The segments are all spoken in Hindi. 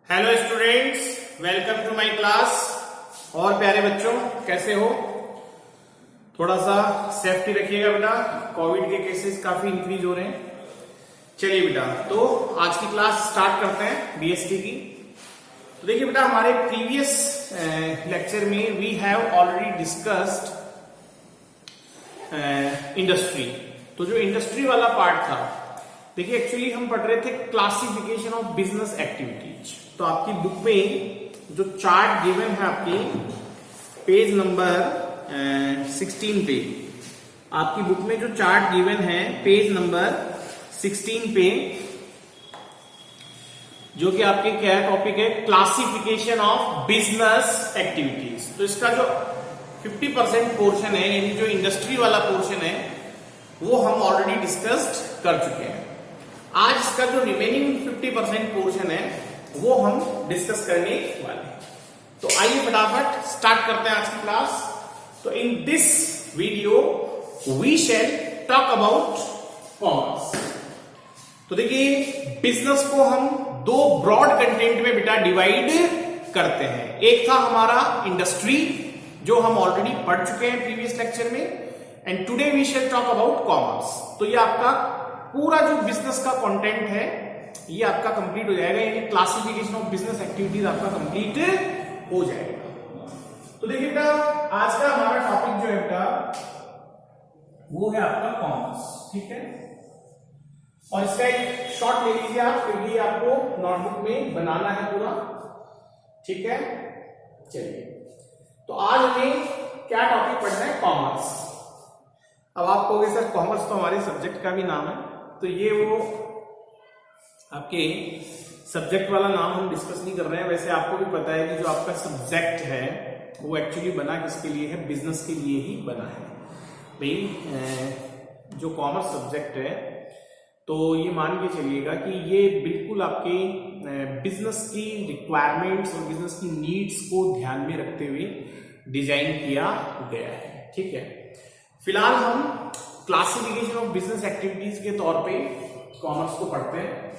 Hello students, welcome to my class. और प्यारे बच्चों, कैसे हो? थोड़ा सा सेफ्टी रखिएगा बेटा, कोविड के केसेस काफी इंक्रीज हो रहे हैं। चलिए बेटा, तो आज की क्लास स्टार्ट करते हैं बीएसटी की। तो देखिए बेटा, हमारे प्रीवियस लेक्चर में we have already discussed industry. तो जो इंडस्ट्री वाला पार्ट था, देखिए एक्चुअली हम पढ़ रहे थे क्लासिफिकेशन ऑफ बिजनेस एक्टिविटीज। तो आपकी बुक में जो चार्ट गिवन है आपकी पेज नंबर 16 पे, आपकी बुक में जो चार्ट गिवन है पेज नंबर 16 पे, जो कि आपके क्या है टॉपिक है, क्लासिफिकेशन ऑफ बिजनेस एक्टिविटीज। तो इसका जो 50% पोर्शन है, यानी जो इंडस्ट्री वाला पोर्शन है, वो हम ऑलरेडी डिस्कस्ड कर चुके हैं। आज इसका जो रिमेनिंग 50% पोर्शन है वो हम डिस्कस करने वाले हैं। तो आइए फटाफट स्टार्ट करते हैं आज की क्लास। तो in this video we shall talk about commerce. तो देखिए, बिजनेस को हम दो ब्रॉड कंटेंट में बेटा डिवाइड करते हैं। एक था हमारा इंडस्ट्री, जो हम ऑलरेडी पढ़ चुके हैं प्रीवियस लेक्चर में, and today we shall talk about commerce. तो ये आपका पूरा जो बिजनेस का कंटेंट है ये आपका कंप्लीट हो जाएगा, यानी क्लासिफिकेशन ऑफ बिजनेस एक्टिविटीज आपका कंप्लीट हो जाएगा। तो देखिए बेटा, आज का हमारा टॉपिक जो है बेटा वो है आपका कॉमर्स, ठीक है। और इसका एक शॉर्ट ले लीजिए आप, क्योंकि आपको नोटबुक में बनाना है पूरा, ठीक है। चलिए, तो आज हमें क्या टॉपिक पढ़ना है? कॉमर्स। अब आप कहोगे सर कॉमर्स तो हमारे सब्जेक्ट का भी नाम है, तो ये वो आपके सब्जेक्ट वाला नाम हम डिस्कस नहीं कर रहे हैं। वैसे आपको भी पता है कि जो आपका सब्जेक्ट है वो एक्चुअली बना किसके लिए है? बिजनेस के लिए ही बना है भाई। जो कॉमर्स सब्जेक्ट है, तो ये मान के चलिएगा कि ये बिल्कुल आपके बिजनेस की रिक्वायरमेंट्स और बिजनेस की नीड्स को ध्यान में रखते हुए डिजाइन किया गया है, ठीक है। फिलहाल हम क्लासिफिकेशन ऑफ बिजनेस एक्टिविटीज के तौर पे कॉमर्स को पढ़ते हैं।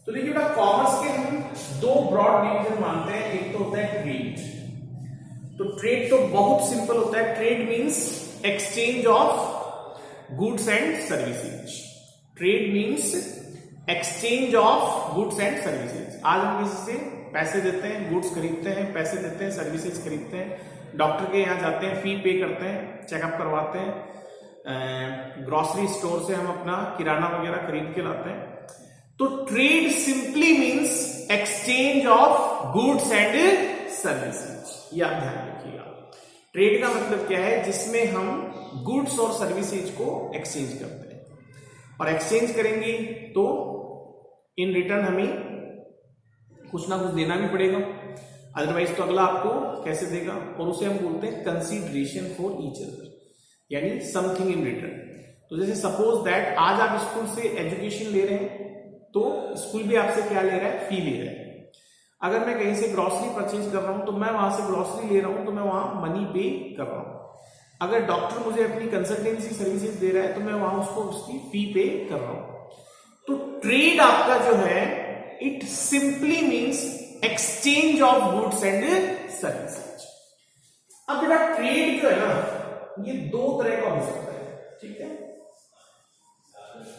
तो देखिए बेटा, कॉमर्स के हम दो ब्रॉड डिवीजन मानते हैं। एक तो होता है ट्रेड। तो ट्रेड तो बहुत सिंपल होता है। Trade means exchange of goods and services. Trade means exchange of goods and services. आज हम किसी से पैसे देते हैं, गुड्स खरीदते हैं, पैसे देते हैं, सर्विसेज खरीदते हैं, डॉक्टर के यहाँ जाते हैं, फी पे करते हैं, चेकअप करवाते हैं, ग्रोसरी स्टोर से हम अपना किराना वगैरह खरीद के लाते हैं। तो trade simply means exchange of goods and services. ये आप ध्यान रखिएगा। ट्रेड का मतलब क्या है? जिसमें हम गुड्स और सर्विसेज को एक्सचेंज करते हैं, और एक्सचेंज करेंगे तो इन रिटर्न हमें कुछ ना कुछ देना भी पड़ेगा, अदरवाइज तो अगला आपको कैसे देगा? और उसे हम बोलते हैं कंसीडरेशन फॉर ईच अदर, यानी समथिंग इन रिटर्न। तो जैसे सपोज दैट आज आप स्कूल से एजुकेशन ले रहे हैं, तो स्कूल भी आपसे क्या ले रहा है? फी ले रहा है। अगर मैं कहीं से ग्रोसरी परचेज कर रहा हूं, तो मैं वहां से ग्रोसरी ले रहा हूं, तो मैं वहां मनी पे कर रहा हूं। अगर डॉक्टर मुझे अपनी कंसल्टेंसी सर्विसेज दे रहा है, तो मैं वहां उसको उसकी फी पे कर रहा हूं। तो ट्रेड आपका जो है, it simply means exchange of goods and services. अब बेटा, ट्रेड जो है ना, ये दो तरह का हो सकता है, ठीक है।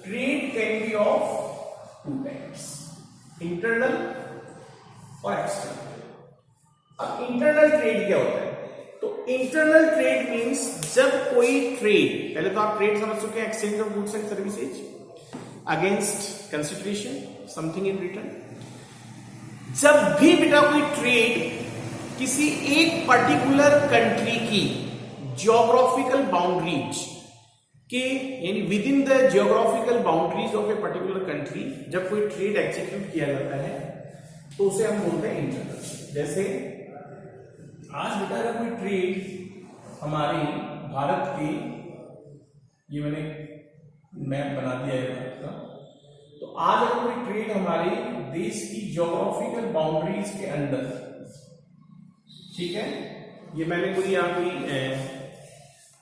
Trade can B of two types, internal और एक्सटर्नल। अब इंटरनल ट्रेड क्या होता है? तो इंटरनल ट्रेड मींस जब कोई ट्रेड, पहले तो आप ट्रेड समझ चुके हैं, exchange of goods and services against consideration, something in return. जब भी बेटा कोई ट्रेड किसी एक पर्टिकुलर कंट्री की ज्योग्राफिकल बाउंड्रीज के, यानी with in the geographical boundaries of a particular country, जब कोई ट्रेड एग्जीक्यूट किया जाता है, तो उसे हम बोलते हैं इंटरनल। जैसे आज बेटा अगर कोई ट्रेड हमारे भारत के, ये मैंने मैप बना दिया है भारत का, तो आज अगर कोई ट्रेड हमारे देश की ज्योग्राफिकल बाउंड्रीज के अंदर, ठीक है, ये मैंने कोई यहाँ कोई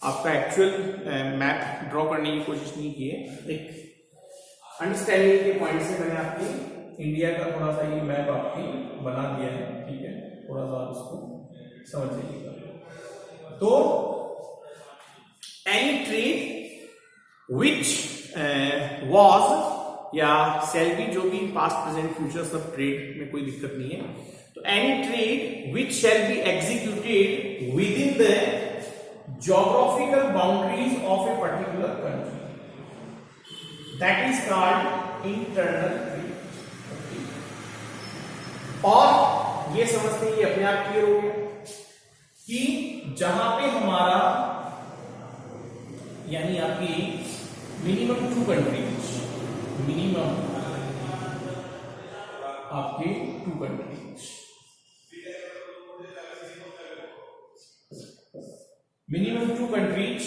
आपका एक्चुअल मैप ड्रॉ करने की कोशिश नहीं की है, एक अंडरस्टैंडिंग के पॉइंट से मैंने आपकी इंडिया का थोड़ा सा ये मैप आपकी बना दिया है, ठीक है, थोड़ा सा आप इसको समझ लीजिएगा। तो एनी ट्रेड विच वॉज या सेल बी, जो भी पास्ट प्रेजेंट फ्यूचर सब ट्रेड में कोई दिक्कत नहीं है। तो any trade which shall be executed with in the geographical boundaries of a particular country, that is called internal trade। और ये समझते हैं, ये अपने आप क्लियर हो गया कि जहां पे हमारा यानी आपकी मिनिमम 2 कंट्रीज, मिनिमम आपके 2 countries, minimum 2 countries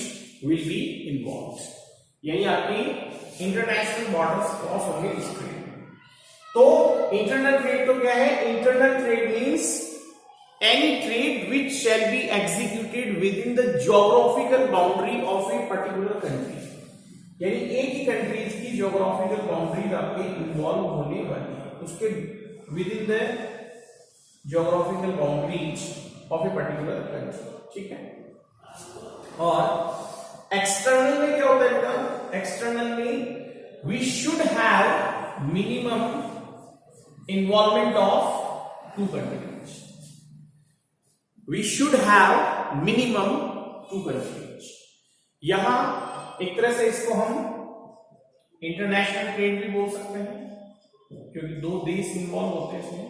will be involve, यानी आपकी इंटरनेशनल बॉर्डर्स क्रॉस होंगे इस ट्रेड। तो इंटरनल ट्रेड तो क्या है? Internal trade means any trade which shall be executed with in the geographical boundary of a particular country, यानी एक ही कंट्रीज की जियोग्राफिकल बाउंड्रीज आपके इन्वॉल्व होने वाली है, उसके with in the geographical boundaries of a particular country, ठीक है। और एक्सटर्नल में क्या होता है बेटा? एक्सटर्नल में we should have minimum involvement of 2 countries, we should have minimum 2 countries. यहां एक तरह से इसको हम इंटरनेशनल ट्रेड भी बोल सकते हैं, क्योंकि 2 देश इन्वॉल्व होते हैं इसमें।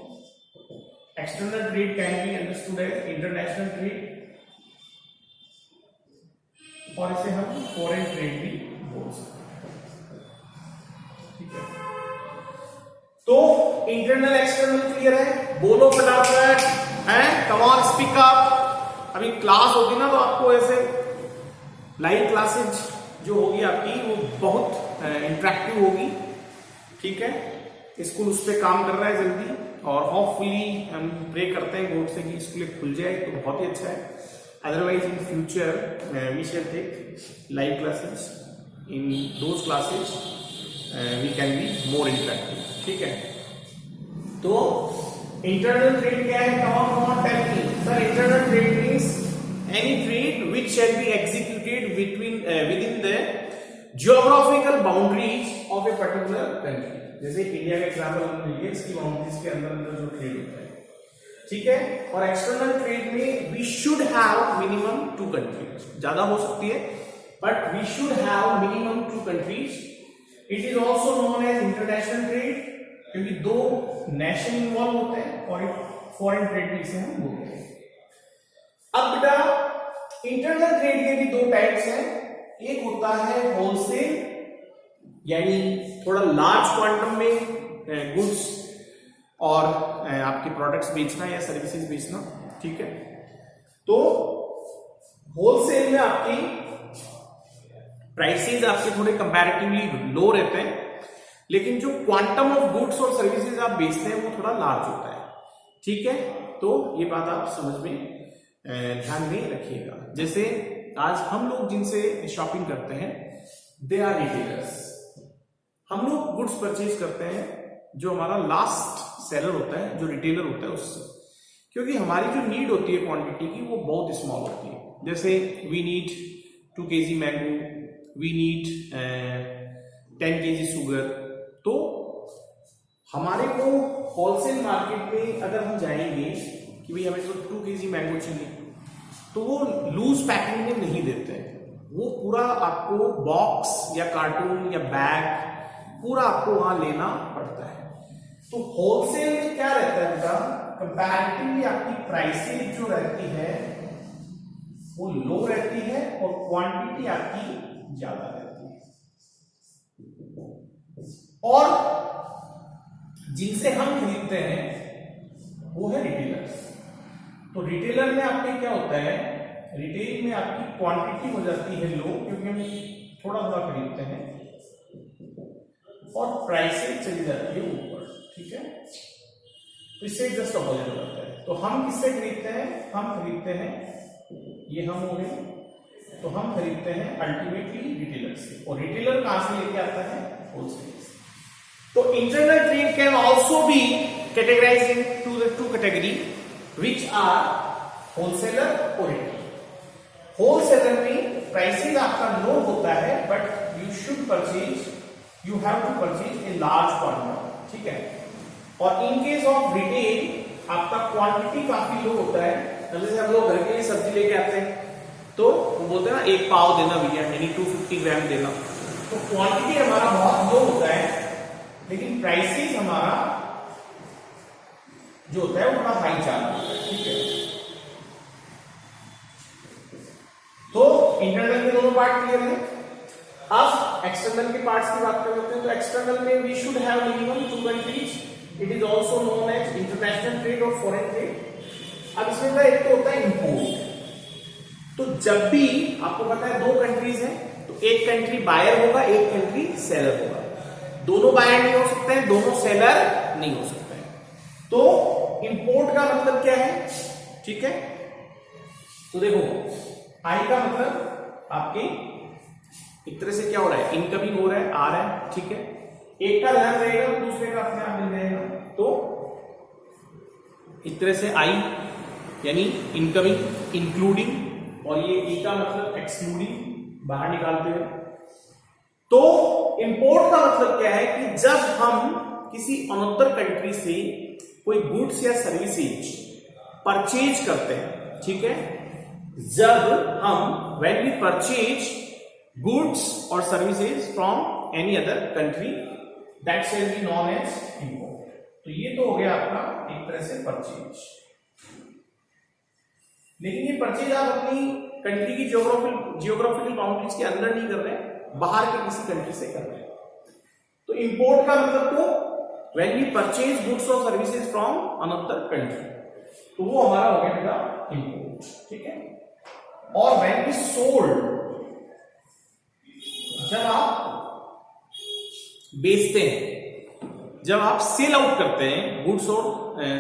External trade can be understood as international trade, और इसे हम फॉरेन ट्रेड भी बोल सकते हैं, ठीक है। तो इंटरनल एक्सटर्नल क्लियर है? बोलो फटाफट, है, कम ऑन स्पीक अप। अभी क्लास होगी ना, तो आपको ऐसे लाइव क्लासेज जो होगी आपकी वो बहुत इंटरेक्टिव होगी, ठीक है। स्कूल उस पर काम कर रहा है जल्दी, और होपफुली हम प्रे करते हैं गॉड से कि स्कूल खुल जाए तो बहुत ही अच्छा है। Otherwise, in future, we shall take live classes. In those classes, we can be more interactive. ठीक है? तो internal trade क्या है? Come on, tell me. Sir, internal trade means any trade which shall be executed within the geographical boundaries of a particular country. जैसे इंडिया का एग्जाम्पल हमने लिया, इसकी बाउंड्रीज के अंदर जो ट्रेड होता है, ठीक है। और एक्सटर्नल ट्रेड में we should have minimum 2 countries, ज्यादा हो सकती है, but we should have minimum 2 countries. It is also known as international trade, क्योंकि 2 नेशन इन्वॉल्व होते हैं, और एक फॉरेन ट्रेड भी इसे हम बोलते हैं। अब बेटा इंटरनल ट्रेड के भी 2 टाइप्स हैं। एक होता है होलसेल, यानी थोड़ा लार्ज क्वांटम में गुड्स और आपके प्रोडक्ट्स बेचना या सर्विसेज बेचना, ठीक है। तो होलसेल में आपकी प्राइसेस आपके थोड़े कंपैरेटिवली लो रहते हैं, लेकिन जो क्वांटम ऑफ गुड्स और सर्विसेज आप बेचते हैं वो थोड़ा लार्ज होता है, ठीक है। तो ये बात आप समझ में ध्यान में रखिएगा। जैसे आज हम लोग जिनसे शॉपिंग करते हैं, दे आर रिटेलर्स। हम लोग गुड्स परचेज करते हैं जो हमारा लास्ट सेलर होता है, जो रिटेलर होता है उससे, क्योंकि हमारी जो नीड होती है क्वांटिटी की वो बहुत स्मॉल होती है। जैसे we need 2 kg mango, we need 10 kg sugar. तो हमारे को होलसेल मार्केट में अगर हम जाएंगे कि भाई हमें तो 2 kg मैंगो चाहिए, तो वो लूज पैकिंग में नहीं देते हैं, वो पूरा आपको बॉक्स या कार्टून या बैग पूरा आपको वहां लेना पड़ता है। तो होलसेल में क्या रहता है बेटा? कंपैरेटिवली आपकी प्राइसेज जो रहती है वो लो रहती है, और क्वांटिटी आपकी ज्यादा रहती है। और जिनसे हम खरीदते हैं वो है रिटेलर्स। तो रिटेलर में आपके क्या होता है? रिटेल में आपकी क्वांटिटी हो जाती है लो, क्योंकि हम थोड़ा थोड़ा खरीदते हैं, और प्राइसेज चली जाती है ऊपर, ठीक है। तो इससे जस्ट अपोजिट हो जाता है। तो हम किससे खरीदते हैं? हम खरीदते हैं, ये हम हो गए, तो हम खरीदते हैं अल्टीमेटली रिटेलर से, और रिटेलर कहां से लेके आता है? होलसेल से। तो internal trade can also be categorize in two category which are wholesaler और रिटेल। होलसेलर में प्राइसेस आपका लो होता है, but you should purchase, you have to purchase a large quantity, ठीक है। और इन केस ऑफ रिटेल आपका क्वांटिटी काफी लो होता है। जैसे हम लोग घर के लिए सब्जी लेके आते हैं तो वो बोलते हैं ना एक पाव देना भैया, यानी 250 ग्राम देना। तो क्वांटिटी हमारा बहुत लो होता है, लेकिन प्राइसेस हमारा जो होता है वो बड़ा हाई चालू होता है, ठीक है। तो इंटरनल के दोनों पार्ट क्लियर है। अब एक्सटर्नल के पार्ट्स की बात कर लेते हैं। तो एक्सटर्नल में we should have minimum 2 countries, it is also known as international trade और फॉरेन ट्रेड। अब इसमें का एक तो होता है इंपोर्ट। तो जब भी आपको पता है 2 कंट्रीज हैं, तो एक कंट्री बायर होगा, एक कंट्री सेलर होगा। दोनों बायर नहीं हो सकते हैं, दोनों सेलर नहीं हो सकते हैं। तो इंपोर्ट का मतलब क्या है, ठीक है। तो देखो आई का मतलब आपके एक तरह से क्या हो रहा है, इनकमिंग हो रहा है, आ रहा है, ठीक है। एक का ध्यान रहेगा, दूसरे का अपने आप मिल जाएगा। तो एक तरह से आई यानी इनकमिंग, इंक्लूडिंग, और ये ई का मतलब एक्सक्लूडिंग, बाहर निकालते हुए। तो इंपोर्ट का मतलब क्या है कि जब हम किसी अनदर कंट्री से कोई गुड्स या सर्विसेज परचेज करते हैं, ठीक है। जब हम व्हेन वी परचेज गुड्स और services from any other country, that shall be known as import. तो ये तो हो गया आपका एक तरह से परचेज। लेकिन ये परचेज आप अपनी कंट्री की जियोग्राफिकल बाउंड्रीज के अंदर नहीं कर रहे हैं, बाहर के किसी कंट्री से कर रहे हैं। तो इंपोर्ट का मतलब तो व्हेन वी परचेज गुड्स और सर्विसेज फ्रॉम अनदर कंट्री, तो वो हमारा हो गया बेटा इंपोर्ट, ठीक है। और व्हेन वी सोल्ड, जब आप बेचते हैं, जब आप सेल आउट करते हैं गुड्स और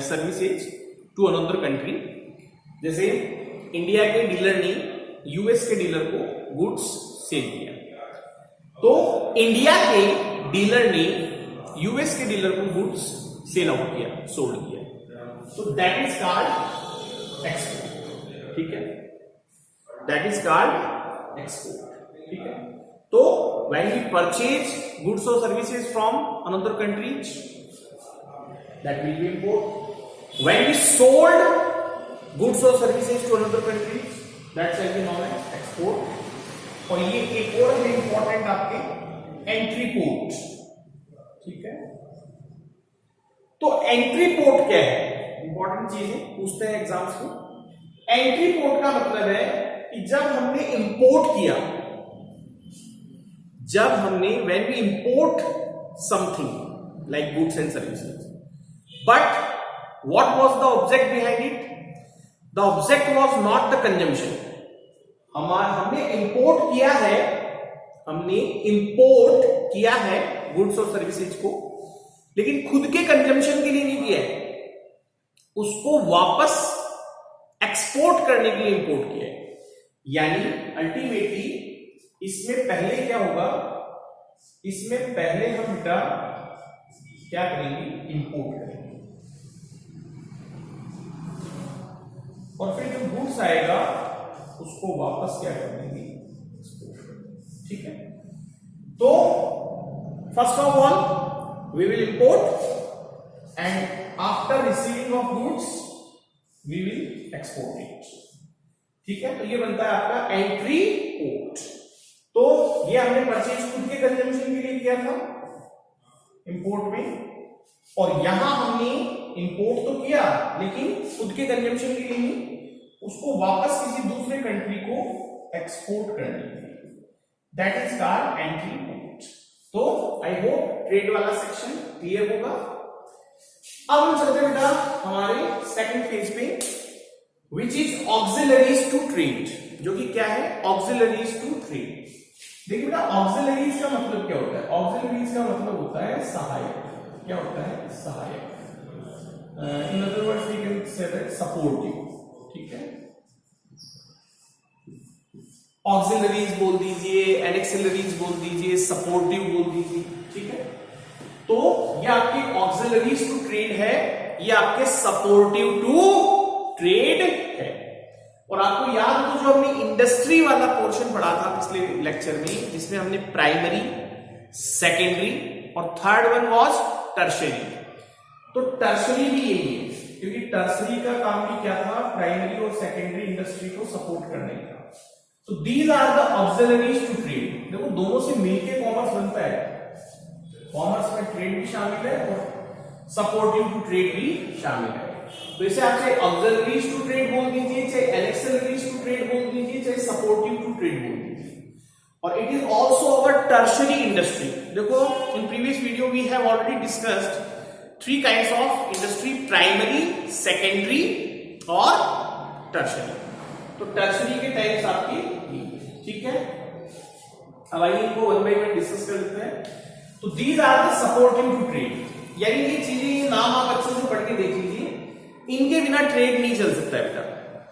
सर्विसेज टू अनदर कंट्री, जैसे इंडिया के डीलर ने यूएस के डीलर को गुड्स सेल किया, तो इंडिया के डीलर ने यूएस के डीलर को गुड्स सेल आउट किया, सोल्ड किया, तो दैट इज कॉल्ड एक्सपोर्ट, ठीक है। दैट इज कॉल्ड एक्सपोर्ट, ठीक है। तो व्हेन वी परचेज गुड्स और services from another countries, that will be import. When we sold goods और services to another country, that shall be known as export. और ये एक और है इंपॉर्टेंट आपके एंट्री पोर्ट, ठीक है। तो एंट्री पोर्ट क्या है, इंपॉर्टेंट चीज है, पूछते हैं एग्जाम्स को। एंट्री पोर्ट का मतलब है कि जब हमने इंपोर्ट किया, जब हमने when we import something like goods and services, but what was the object behind it, the object was not the consumption. हमने इंपोर्ट किया है, हमने इंपोर्ट किया है गुड्स और सर्विसेज को, लेकिन खुद के कंजम्पशन के लिए नहीं किया है, उसको वापस एक्सपोर्ट करने के लिए इंपोर्ट किया है। यानी अल्टीमेटली इसमें पहले क्या होगा, इसमें पहले हम बेटा क्या करेंगे, इंपोर्ट करेंगे, और फिर जो गुड्स आएगा उसको वापस क्या कर देंगे, एक्सपोर्ट कर देंगे, ठीक है। तो first of all we will import and after receiving of goods we will export it, ठीक है। तो ये बनता है आपका एंट्री पोर्ट। तो ये हमने परचेज खुद के कंजम्पशन के लिए किया था इंपोर्ट में, और यहां हमने इंपोर्ट तो किया लेकिन खुद के कंजम्पशन के लिए नहीं, उसको वापस किसी दूसरे कंट्री को एक्सपोर्ट करने के लिए, that is called entry port. तो आई होप ट्रेड वाला सेक्शन क्लियर होगा। अब हम चलते हैं बेटा हमारे सेकंड फेज पे, which is auxiliaries to trade, जो कि क्या है, ऑक्सिलरीज टू ट्रेड। देखिए बेटा ऑक्सिलरीज का मतलब क्या होता है, ऑक्सिलरीज का मतलब होता है सहायक। क्या होता है, सहायक। In other words we can say that supportive, ठीक है। ऑक्सिलरीज बोल दीजिए, एनेक्सिलरीज बोल दीजिए, सपोर्टिव बोल दीजिए, ठीक है। तो ये आपके ऑक्सिलरीज टू ट्रेड है, ये आपके सपोर्टिव टू ट्रेड है। और आपको याद हो जो हमने इंडस्ट्री वाला पोर्शन पढ़ा था पिछले लेक्चर में, जिसमें हमने प्राइमरी, सेकेंडरी और थर्ड वन वाज टर्शरी। तो टर्शरी भी यही है, क्योंकि टर्शरी का काम भी क्या था, प्राइमरी और सेकेंडरी इंडस्ट्री को सपोर्ट करने का। तो these are the auxiliaries to trade. देखो दोनों से मिलके कॉमर्स बनता है, कॉमर्स में ट्रेड भी शामिल है और सपोर्टिव टू ट्रेड भी शामिल है। तो इसे आप चाहे ऑक्सिलरीज टू ट्रेड बोल दीजिए, चाहे एक्सिलरीज टू ट्रेड बोल दीजिए, चाहे सपोर्टिव टू ट्रेड बोल दीजिए। और it is also our tertiary industry. देखो in previous video we have already discussed 3 kinds of industry, primary, secondary और टर्शरी। तो टर्शरी के टाइप्स आपकी, ठीक है। अब आइए इनको वन बाय वन डिस्कस कर लेते हैं। तो these are the supporting to trade, यानी ये चीजें, ये नाम आप अच्छे से पढ़ के देख लीजिए, इनके बिना ट्रेड नहीं चल सकता है बेटा।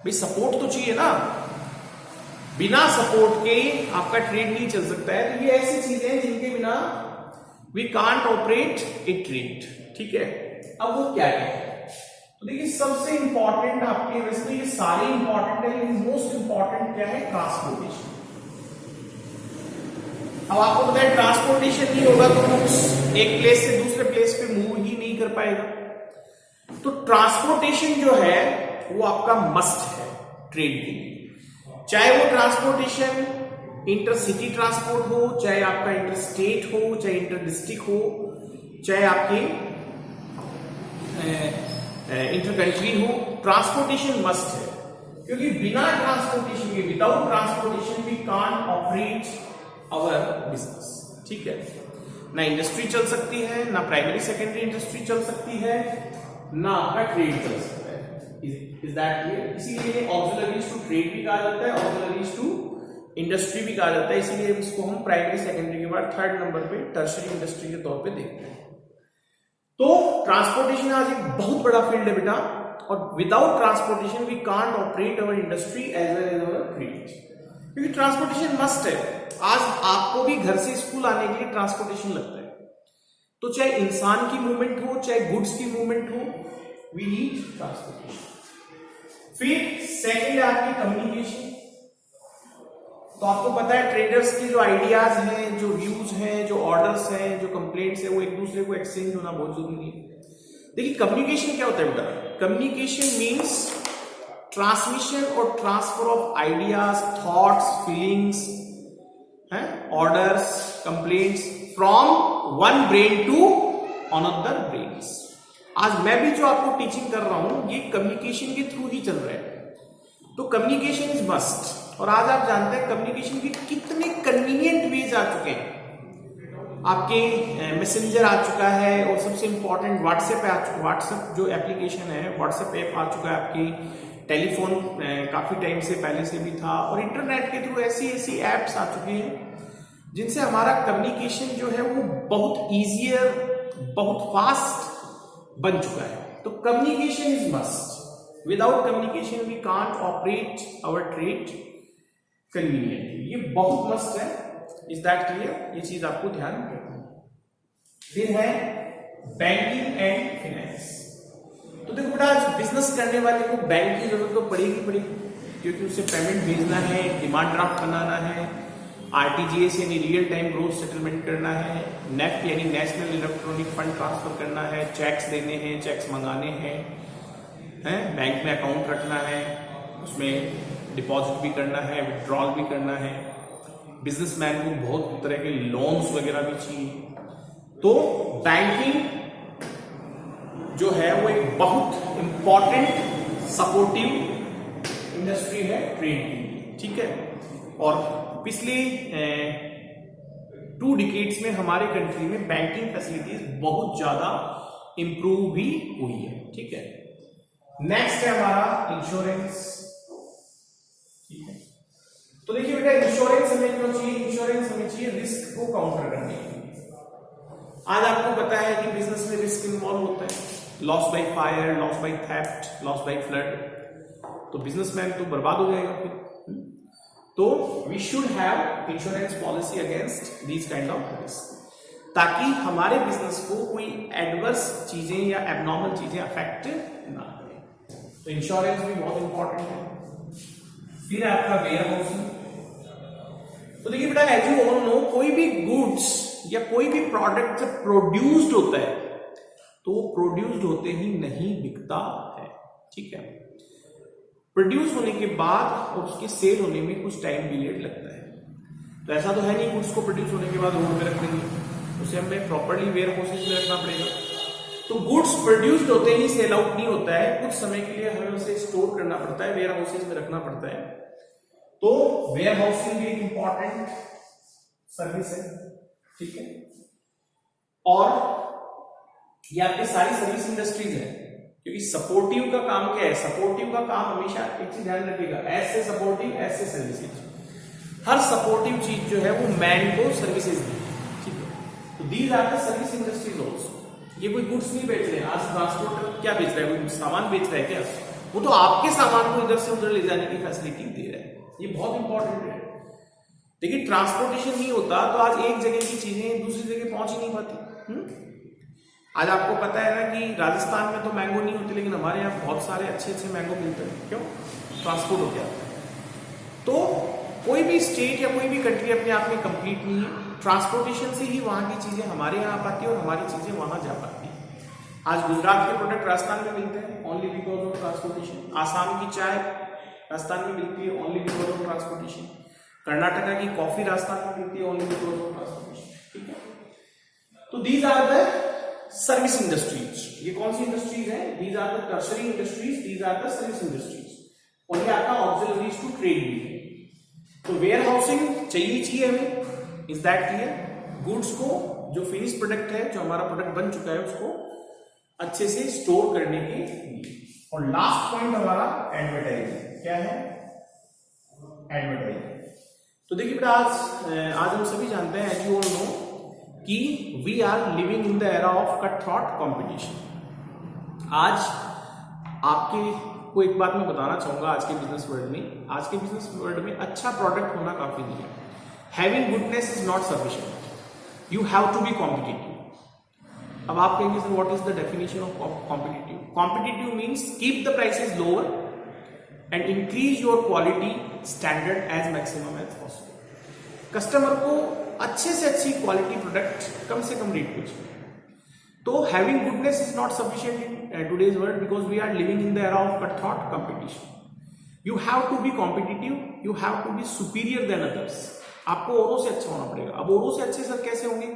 भाई सपोर्ट तो चाहिए ना, बिना सपोर्ट के आपका ट्रेड नहीं चल सकता है। तो ये ऐसी चीजें हैं जिनके बिना we can't operate a trade, ठीक है। अब वो क्या है, तो देखिए सबसे इंपॉर्टेंट आपके, वैसे तो ये सारे इंपॉर्टेंट है, लेकिन मोस्ट इंपॉर्टेंट क्या है, ट्रांसपोर्टेशन। अब आपको पता है ट्रांसपोर्टेशन नहीं होगा तो गुड्स एक प्लेस से दूसरे प्लेस पे मूव ही नहीं कर पाएगा। तो ट्रांसपोर्टेशन जो है वो आपका मस्ट है ट्रेड के लिए, चाहे वो ट्रांसपोर्टेशन इंटरसिटी ट्रांसपोर्ट हो, चाहे आपका इंटर स्टेट हो, चाहे इंटर डिस्ट्रिक्ट हो, चाहे आपके इंटर कंट्री हो, ट्रांसपोर्टेशन मस्ट है। क्योंकि बिना ट्रांसपोर्टेशन के, without transportation we can't operate our business, ठीक है। ना इंडस्ट्री चल सकती है, ना प्राइमरी सेकेंडरी इंडस्ट्री चल सकती है, ना आपका ट्रेड चल सकता है। Is that clear? इसीलिए ऑक्सिलरीज टू ट्रेड भी कहा जाता है, ऑक्सिलरीज टू इंडस्ट्री भी कहा जाता है। इसीलिए इसको हम प्राइमरी सेकेंडरी के बाद थर्ड नंबर पे टर्शरी इंडस्ट्री के तौर पे देखते हैं। तो ट्रांसपोर्टेशन आज एक बहुत बड़ा फील्ड है बेटा, और without transportation we can't operate our industry as well as our trade, क्योंकि ट्रांसपोर्टेशन मस्ट है। आज आपको भी घर से स्कूल आने के लिए ट्रांसपोर्टेशन लगता है, तो चाहे इंसान की मूवमेंट हो, चाहे गुड्स की मूवमेंट हो, वी नीड ट्रांसपोर्टेशन। फिर सेकंड है आपकी कम्युनिकेशन। तो आपको पता है ट्रेडर्स की जो आइडियाज हैं, जो व्यूज हैं, जो ऑर्डर्स हैं, जो कंप्लेंट्स हैं, वो एक दूसरे को एक्सचेंज होना बहुत जरूरी है। देखिए कम्युनिकेशन क्या होता है बेटा, कम्युनिकेशन मीन्स ट्रांसमिशन और transfer of ideas, thoughts, feelings, orders, complaints from one brain to another brains. आज मैं भी जो आपको टीचिंग कर रहा हूं ये कम्युनिकेशन के थ्रू ही चल रहा है। तो कम्युनिकेशन इज मस्ट। और आज आप जानते हैं कम्युनिकेशन के कितने कन्वीनियंट वेज आ चुके हैं। आपके मैसेंजर आ चुका है, और सबसे इंपॉर्टेंट व्हाट्सएप जो एप्लीकेशन है, व्हाट्सएप ऐप आ चुका है। आपकी टेलीफोन काफी टाइम से पहले से भी था, और इंटरनेट के थ्रू ऐसी ऐसी एप्स आ चुकी हैं जिनसे हमारा कम्युनिकेशन जो है वो बहुत ईजियर, बहुत फास्ट बन चुका है। तो communication is must. Without communication we can't operate our trade conveniently. ये बहुत मस्ट है। Is that clear? ये चीज आपको ध्यान रखना है। फिर है बैंकिंग एंड फाइनेंस। तो देखो बेटा आज बिजनेस करने वाले को बैंक की जरूरत तो पड़ेगी, क्योंकि उसे पेमेंट भेजना है, डिमांड ड्राफ्ट बनाना है, आरटीजीएस यानी रियल टाइम ग्रोथ सेटलमेंट करना है, नेफ्ट यानी नेशनल इलेक्ट्रॉनिक फंड ट्रांसफर करना है, चेक्स देने हैं, चेक्स मंगाने हैं, बैंक में अकाउंट रखना है, उसमें डिपॉजिट भी करना है, विड्रॉल भी करना है। बिजनेसमैन को बहुत तरह के लोन्स वगैरह भी चाहिए। तो बैंकिंग जो है वो एक बहुत इंपॉर्टेंट सपोर्टिव इंडस्ट्री है ट्रेड के लिए, ठीक है। और पिछले 2 डिकेड्स में हमारे कंट्री में बैंकिंग फैसिलिटीज बहुत ज्यादा इंप्रूव भी हुई है, ठीक है। नेक्स्ट है हमारा इंश्योरेंस, ठीक है। तो देखिए बेटा इंश्योरेंस हमें क्यों चाहिए? इंश्योरेंस हमें चाहिए रिस्क को काउंटर करने के लिए। आज आपको पता है कि बिजनेस में रिस्क इन्वॉल्व होता है, loss by fire, loss by theft, loss by flood. तो बिजनेसमैन तो बर्बाद हो जाएगा फिर। तो we should have insurance policy against these kind of risk. ताकि हमारे बिजनेस को कोई एडवर्स चीजें या एबनॉर्मल चीजें अफेक्ट ना करें। तो इंश्योरेंस भी बहुत इंपॉर्टेंट है। फिर आपका वेयर हाउसिंग। तो देखिए बेटा, एज यू ऑल नो, कोई भी गुड्स या कोई भी प्रोडक्ट जब प्रोड्यूस्ड होता है तो वो प्रोड्यूस्ड होते ही नहीं बिकता है, ठीक है। प्रोड्यूस होने के बाद उसके सेल होने में कुछ टाइम पीरियड लगता है। तो ऐसा तो है नहीं गुड्स को प्रोड्यूस होने के बाद रोड पे रख देंगे, उसे हमें प्रॉपर्ली वेयर हाउसेज में रखना पड़ेगा। तो गुड्स प्रोड्यूस्ड होते ही सेल आउट नहीं होता है, कुछ समय के लिए हमें उसे स्टोर करना पड़ता है, वेयर हाउसेज में रखना पड़ता है। तो वेयर हाउसिंग भी एक इंपॉर्टेंट सर्विस है, ठीक है। और ये आपकी सारी सर्विस इंडस्ट्रीज है, क्योंकि सपोर्टिव का काम क्या है? सपोर्टिव का काम हमेशा एक चीज ध्यान रखिएगा, एस से सपोर्टिव, एस से सर्विसेज। हर सपोर्टिव चीज जो है वो मैन को सर्विसेज दी, ठीक है। तो these are the service industries also. ये कोई गुड्स नहीं बेच रहे हैं। आज ट्रांसपोर्टर क्या बेच रहा है? कोई सामान बेच रहा है क्या? वो तो आपके सामान को इधर से उधर ले जाने की फैसिलिटी दे रहा है। ये बहुत इंपॉर्टेंट है। देखिए, ट्रांसपोर्टेशन नहीं होता तो आज एक जगह की चीजें दूसरी जगह पहुंच ही नहीं पाती। आज आपको पता है ना कि राजस्थान में तो मैंगो नहीं होते, लेकिन हमारे यहाँ बहुत सारे अच्छे अच्छे मैंगो मिलते हैं। क्यों? ट्रांसपोर्ट हो गया। तो कोई भी स्टेट या कोई भी कंट्री अपने आप में कंप्लीट नहीं है। ट्रांसपोर्टेशन से ही वहां की चीजें हमारे यहाँ पाती है और हमारी चीजें वहां जा पाती है। आज गुजरात के प्रोडक्ट राजस्थान में मिलते हैं only because of transportation. Assam की चाय राजस्थान में मिलती है only because of transportation. Karnataka की कॉफी राजस्थान में मिलती है ओनली बिकॉज ऑफ ट्रांसपोर्टेशन, ठीक है। तो these are the service industries. ये कौन सी इंडस्ट्रीज है? These are the tertiary industries, these are the service industries. और ये आपका ऑक्सिलरीज टू ट्रेड भी है। तो वेयर हाउसिंग चाहिए हमें, इज दैट क्लियर? गुड्स को, जो फिनिश प्रोडक्ट है, जो हमारा प्रोडक्ट बन चुका है, उसको अच्छे से स्टोर करने के लिए। और लास्ट पॉइंट हमारा एडवर्टाइजिंग। क्या है? एडवर्टाइजिंग। तो देखिए बेटा, आज हम सभी जानते हैं, एज यू ऑल नो, कि we are living in the era of cut throat competition. आज आपके को एक बात मैं बताना चाहूंगा, आज के बिजनेस वर्ल्ड में, आज के बिजनेस वर्ल्ड में अच्छा प्रोडक्ट होना काफी नहीं है। Having goodness is not sufficient, you have to be competitive. अब आप कहेंगे sir, what is the definition of competitive? Competitive means keep the prices lower and increase your quality standard as maximum as possible. Customer को अच्छे से अच्छी क्वालिटी प्रोडक्ट कम से कम रेट पे चाहिए। तो having goodness is not sufficient in today's world because we are living in the era of cut throat competition. You have to be competitive, you have to be superior than others. आपको औरों से अच्छा होना पड़ेगा। अब औरों से अच्छे सर कैसे होंगे?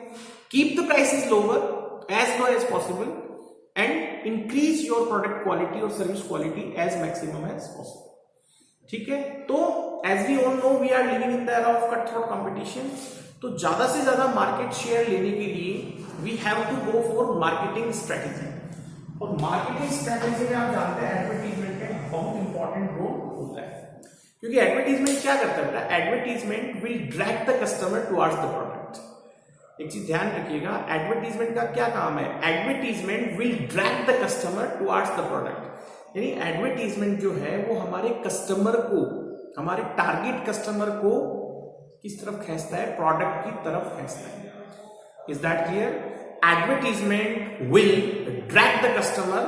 Keep the prices lower as low as possible and increase your product quality और service quality as maximum as possible, ठीक है। तो as we all know, we are living in the era of cut throat competition. तो ज्यादा से ज्यादा मार्केट शेयर लेने के लिए we have to go for marketing strategy. और मार्केटिंग स्ट्रेटेजी में आप जानते हैं एडवर्टीजमेंट का बहुत इंपॉर्टेंट रोल होता है, क्योंकि एडवर्टीजमेंट क्या करता है? Advertisement will drag the customer towards the product. एक चीज ध्यान रखिएगा, एडवर्टीजमेंट का क्या काम है? Advertisement will drag the customer towards the product. यानी एडवर्टीजमेंट जो है वो हमारे कस्टमर को, हमारे टारगेट कस्टमर को किस तरफ खींचता है? प्रोडक्ट की तरफ खींचता है। Is that clear? Advertisement will drag the customer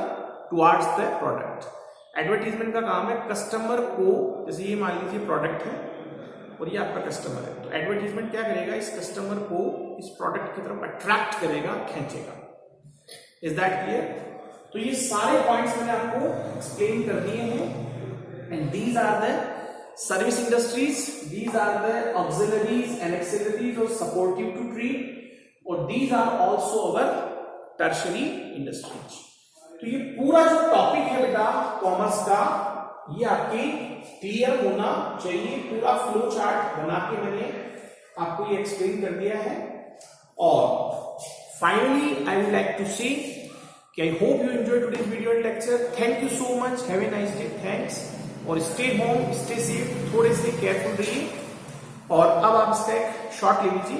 towards the product. Advertisement का काम है कस्टमर को, जैसे ये मान लीजिए प्रोडक्ट है और ये आपका कस्टमर है, तो एडवर्टीजमेंट क्या करेगा? इस कस्टमर को इस प्रोडक्ट की तरफ अट्रैक्ट करेगा, खींचेगा। Is that clear? तो ये सारे पॉइंट्स मैंने आपको एक्सप्लेन कर दिए हैं। And these are the service industries, these are the auxiliaries and auxiliaries or supportive to trade, और these are also our tertiary industries। तो ये पूरा जो टॉपिक है बेटा कॉमर्स का, ये आपके क्लियर होना चाहिए। पूरा फ्लो चार्ट बना के मैंने आपको ये एक्सप्लेन कर दिया है। और finally I would like to say कि I hope you enjoy today's video and lecture. Thank you so much, have a nice day, thanks. और स्टे होम, स्टे सेफ, थोड़े से केयरफुल रहिए। और अब आप इसका एक शॉट ले लीजिए।